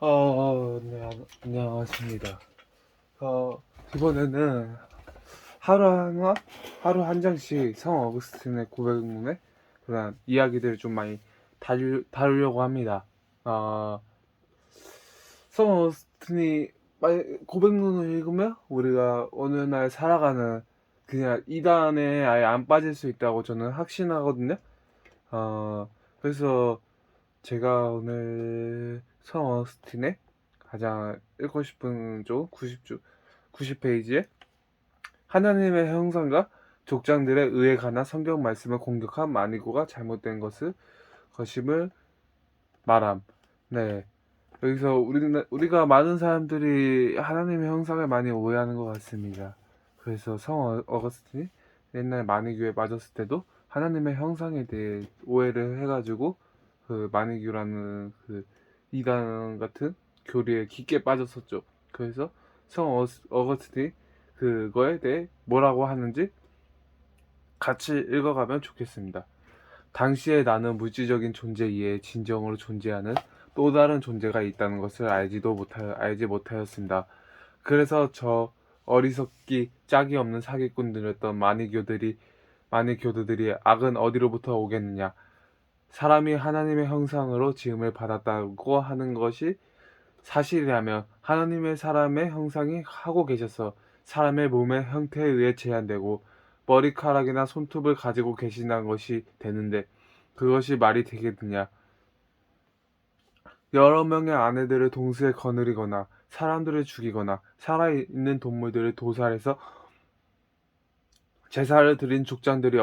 네, 안녕하십니다. 이번에는 하루 한 장씩 성 어거스틴의 고백문에 그런 이야기들을 좀 많이 다루려고 합니다. 어, 성 어거스틴이 고백문을 읽으면 우리가 어느 날 살아가는 그냥 이단에 아예 안 빠질 수 있다고 저는 확신하거든요. 그래서 제가 오늘 성 어거스틴의 가장 읽고 싶은 쪽 90페이지에 하나님의 형상과 족장들의 의에 관한 성경 말씀을 공격한 마니고가 잘못된 것임을 말함. 네. 여기서 우리가 많은 사람들이 하나님의 형상을 많이 오해하는 것 같습니다. 그래서 성 어거스틴이 옛날 마니교에 맞았을 때도 하나님의 형상에 대해 오해를 해가지고 그 마니교라는 그 이단 같은 교리에 깊게 빠졌었죠. 그래서 어거스틴이 그거에 대해 뭐라고 하는지 같이 읽어가면 좋겠습니다. 당시에 나는 물질적인 존재 이외에 진정으로 존재하는 또 다른 존재가 있다는 것을 알지 못하였습니다. 그래서 저 어리석기 짝이 없는 사기꾼들이었던 많은 교도들이 악은 어디로부터 오겠느냐? 사람이 하나님의 형상으로 지음을 받았다고 하는 것이 사실이라면 하나님의 사람의 형상이 하고 계셔서 사람의 몸의 형태에 의해 제한되고 머리카락이나 손톱을 가지고 계신다는 것이 되는데 그것이 말이 되겠느냐? 여러 명의 아내들을 동시에 거느리거나 사람들을 죽이거나 살아있는 동물들을 도살해서 제사를 드린 족장들이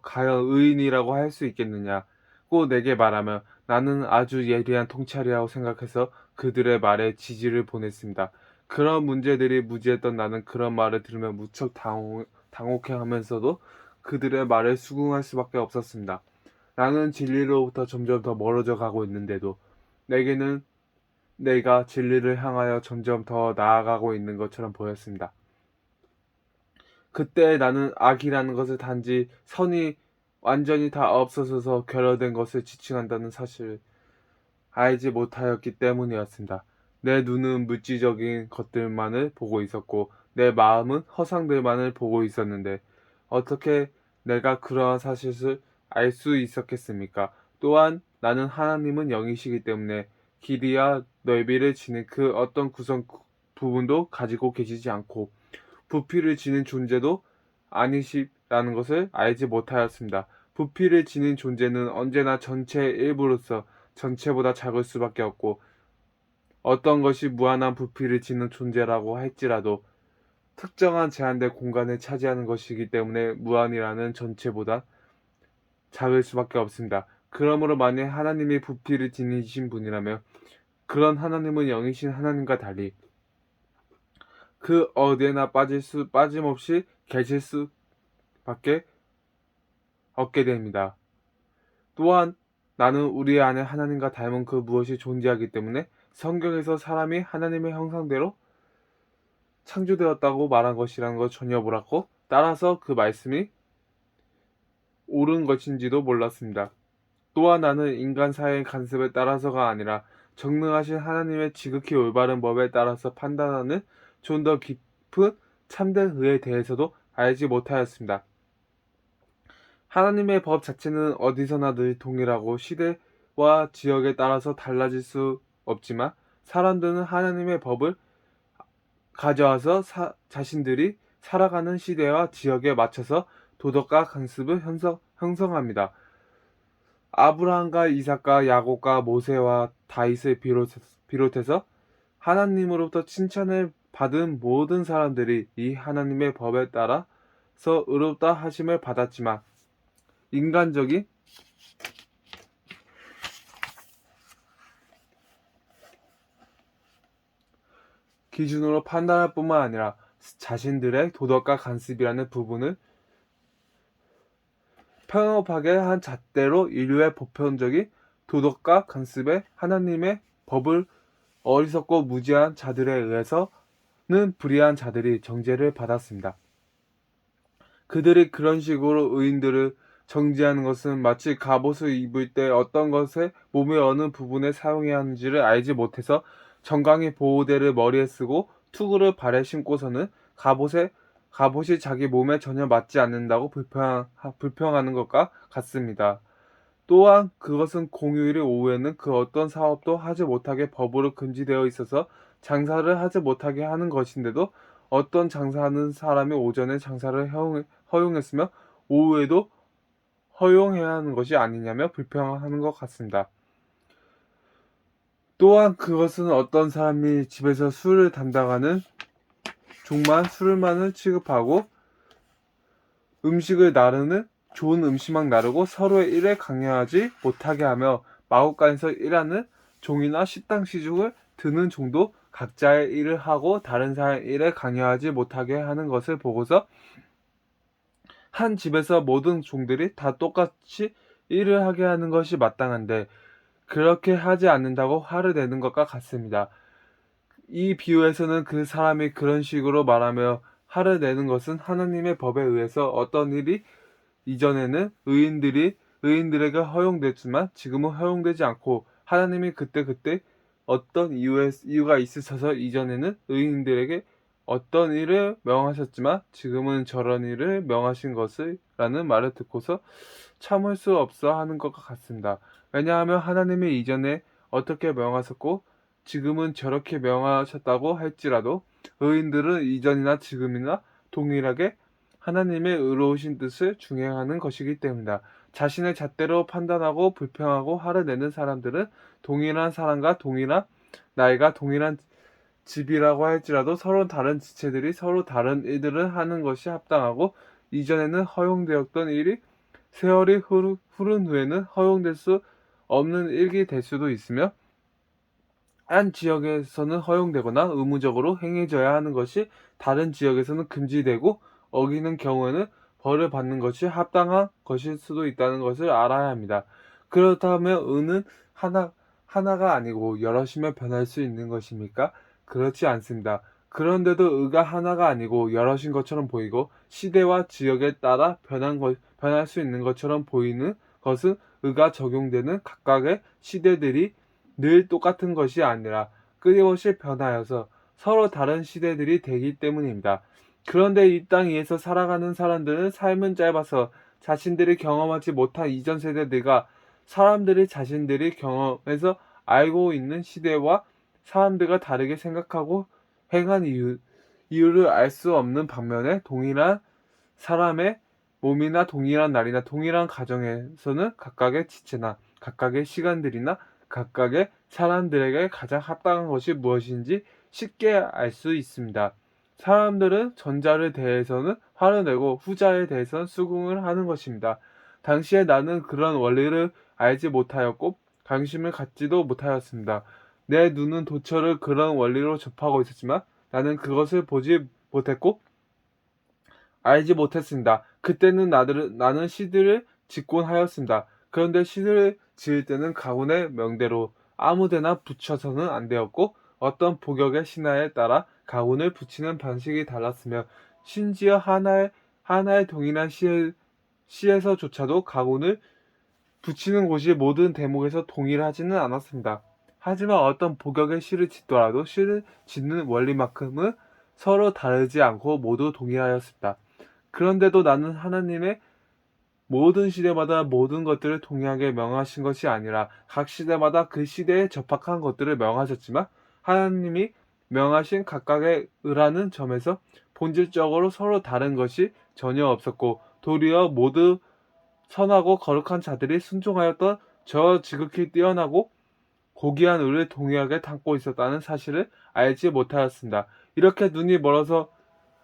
과연 의인이라고 할 수 있겠느냐? 꼭 내게 말하면 나는 아주 예리한 통찰이라고 생각해서 그들의 말에 지지를 보냈습니다. 그런 문제들이 무지했던 나는 그런 말을 들으면 무척 당혹해하면서도 그들의 말에 수긍할 수밖에 없었습니다. 나는 진리로부터 점점 더 멀어져 가고 있는데도 내게는 내가 진리를 향하여 점점 더 나아가고 있는 것처럼 보였습니다. 그때 나는 악이라는 것을 단지 선이 완전히 다 없어져서 결여된 것을 지칭한다는 사실을 알지 못하였기 때문이었습니다. 내 눈은 물질적인 것들만을 보고 있었고 내 마음은 허상들만을 보고 있었는데 어떻게 내가 그러한 사실을 알 수 있었겠습니까? 또한 나는 하나님은 영이시기 때문에 길이와 넓이를 지닌 그 어떤 부분도 가지고 계시지 않고 부피를 지닌 존재도 아니시라는 것을 알지 못하였습니다. 부피를 지닌 존재는 언제나 전체의 일부로서 전체보다 작을 수밖에 없고 어떤 것이 무한한 부피를 지닌 존재라고 할지라도 특정한 제한된 공간을 차지하는 것이기 때문에 무한이라는 전체보다 작을 수밖에 없습니다. 그러므로 만약 하나님이 부피를 지니신 분이라면 그런 하나님은 영이신 하나님과 달리 그 어디에나 빠짐없이 계실 수밖에 없게 됩니다. 또한 나는 우리 안에 하나님과 닮은 그 무엇이 존재하기 때문에 성경에서 사람이 하나님의 형상대로 창조되었다고 말한 것이라는 걸 전혀 몰랐고 따라서 그 말씀이 옳은 것인지도 몰랐습니다. 또한 나는 인간 사회의 간섭에 따라서가 아니라 정능하신 하나님의 지극히 올바른 법에 따라서 판단하는 좀 더 깊은 참된 의에 대해서도 알지 못하였습니다. 하나님의 법 자체는 어디서나 늘 동일하고 시대와 지역에 따라서 달라질 수 없지만 사람들은 하나님의 법을 가져와서 자신들이 살아가는 시대와 지역에 맞춰서 도덕과 강습을 형성합니다. 아브라함과 이삭과 야곱과 모세와 다윗을 비롯해서 하나님으로부터 칭찬을 받은 모든 사람들이 이 하나님의 법에 따라서 의롭다 하심을 받았지만 인간적인 기준으로 판단할 뿐만 아니라 자신들의 도덕과 간습이라는 부분을 편협하게 한 잣대로 인류의 보편적인 도덕과 간습에 하나님의 법을 어리석고 무지한 자들에 의해서는 불의한 자들이 정죄를 받았습니다. 그들이 그런 식으로 의인들을 정죄하는 것은 마치 갑옷을 입을 때 어떤 것에 몸의 어느 부분에 사용해야 하는지를 알지 못해서 정강이 보호대를 머리에 쓰고 투구를 발에 신고서는 갑옷이 자기 몸에 전혀 맞지 않는다고 불평하는 것과 같습니다. 또한 그것은 공휴일 오후에는 그 어떤 사업도 하지 못하게 법으로 금지되어 있어서 장사를 하지 못하게 하는 것인데도 어떤 장사하는 사람이 오전에 장사를 허용했으며 오후에도 허용해야 하는 것이 아니냐며 불평하는 것 같습니다. 또한 그것은 어떤 사람이 집에서 술을 담당하는 종만 술만을 취급하고 음식을 나르는 좋은 음식만 나르고 서로의 일에 강요하지 못하게 하며 마구간에서 일하는 종이나 식당 시중을 드는 종도 각자의 일을 하고 다른 사람의 일에 강요하지 못하게 하는 것을 보고서 한 집에서 모든 종들이 다 똑같이 일을 하게 하는 것이 마땅한데 그렇게 하지 않는다고 화를 내는 것과 같습니다. 이 비유에서는 그 사람이 그런 식으로 말하며 화를 내는 것은 하나님의 법에 의해서 어떤 일이 이전에는 의인들에게 허용됐지만 지금은 허용되지 않고 하나님이 그때그때 어떤 이유가 있으셔서 이전에는 의인들에게 어떤 일을 명하셨지만 지금은 저런 일을 명하신 것이라는 말을 듣고서 참을 수 없어 하는 것과 같습니다. 왜냐하면 하나님이 이전에 어떻게 명하셨고 지금은 저렇게 명하셨다고 할지라도 의인들은 이전이나 지금이나 동일하게 하나님의 의로우신 뜻을 중행하는 것이기 때문이다. 자신의 잣대로 판단하고 불평하고 화를 내는 사람들은 동일한 사람과 동일한 나이가 동일한 집이라고 할지라도 서로 다른 지체들이 서로 다른 일들을 하는 것이 합당하고 이전에는 허용되었던 일이 세월이 흐른 후에는 허용될 수 없는 일이 될 수도 있으며 한 지역에서는 허용되거나 의무적으로 행해져야 하는 것이 다른 지역에서는 금지되고 어기는 경우에는 벌을 받는 것이 합당한 것일 수도 있다는 것을 알아야 합니다. 그렇다면 의는 하나가 아니고 여럿이면 변할 수 있는 것입니까? 그렇지 않습니다. 그런데도 의가 하나가 아니고 여럿인 것처럼 보이고 시대와 지역에 따라 변할 수 있는 것처럼 보이는 것은 의가 적용되는 각각의 시대들이 늘 똑같은 것이 아니라 끊임없이 변하여서 서로 다른 시대들이 되기 때문입니다. 그런데 이 땅 위에서 살아가는 사람들은 삶은 짧아서 자신들이 경험하지 못한 이전 세대들과 사람들이 자신들이 경험해서 알고 있는 시대와 사람들과 다르게 생각하고 행한 이유를 알 수 없는 반면에 동일한 사람의 몸이나 동일한 날이나 동일한 가정에서는 각각의 지체나 각각의 시간들이나 각각의 사람들에게 가장 합당한 것이 무엇인지 쉽게 알 수 있습니다. 사람들은 전자를 대해서는 화를 내고 후자에 대해서는 수긍을 하는 것입니다. 당시에 나는 그런 원리를 알지 못하였고 관심을 갖지도 못하였습니다. 내 눈은 도처를 그런 원리로 접하고 있었지만 나는 그것을 보지 못했고 알지 못했습니다. 그때는 나는 시들을 짓곤 하였습니다. 그런데 시들을 지을 때는 가군의 명대로 아무데나 붙여서는 안 되었고 어떤 복역의 신화에 따라 가군을 붙이는 방식이 달랐으며 심지어 하나의 동일한 시에서조차도 가군을 붙이는 곳이 모든 대목에서 동일하지는 않았습니다. 하지만 어떤 복역의 시를 짓더라도 시를 짓는 원리만큼은 서로 다르지 않고 모두 동일하였습니다. 그런데도 나는 하나님의 모든 시대마다 모든 것들을 동일하게 명하신 것이 아니라 각 시대마다 그 시대에 적합한 것들을 명하셨지만 하나님이 명하신 각각의 의라는 점에서 본질적으로 서로 다른 것이 전혀 없었고 도리어 모두 선하고 거룩한 자들이 순종하였던 저 지극히 뛰어나고 고귀한 의를 동일하게 담고 있었다는 사실을 알지 못하였습니다. 이렇게 눈이 멀어서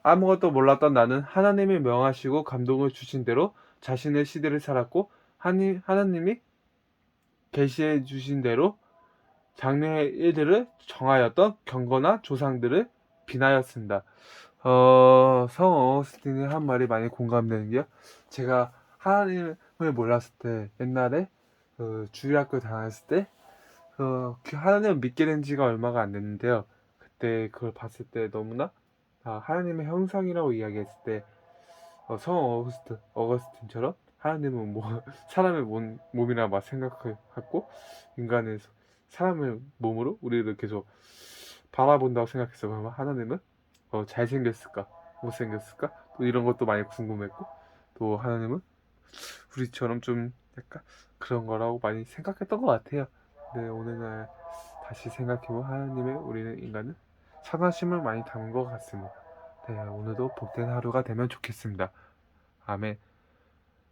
아무것도 몰랐던 나는 하나님이 명하시고 감동을 주신 대로 자신의 시대를 살았고 하나님이 계시해 주신 대로 장래의 일들을 정하였던 경건한 조상들을 비나였습니다. 성 어거스틴이 한 말이 많이 공감되는 게요. 제가 하나님을 몰랐을 때 옛날에 주일학교 다녔을 때 하나님을 믿게 된 지가 얼마가 안 됐는데요. 그때 그걸 봤을 때 너무나 하나님의 형상이라고 이야기했을 때 성 어거스틴처럼 하나님은 뭐 사람의 몸이라 막 생각을 하고 인간의 사람의 몸으로 우리를 계속 바라본다고 생각했어요. 그러면 하나님은 잘생겼을까? 못생겼을까? 또 이런 것도 많이 궁금했고, 또 하나님은 우리처럼 좀 약간 그런 거라고 많이 생각했던 것 같아요. 네, 오늘날 다시 생각해보면 하나님의 우리는 인간은 선하심을 많이 담은 것 같습니다. 네, 오늘도 복된 하루가 되면 좋겠습니다. 아멘.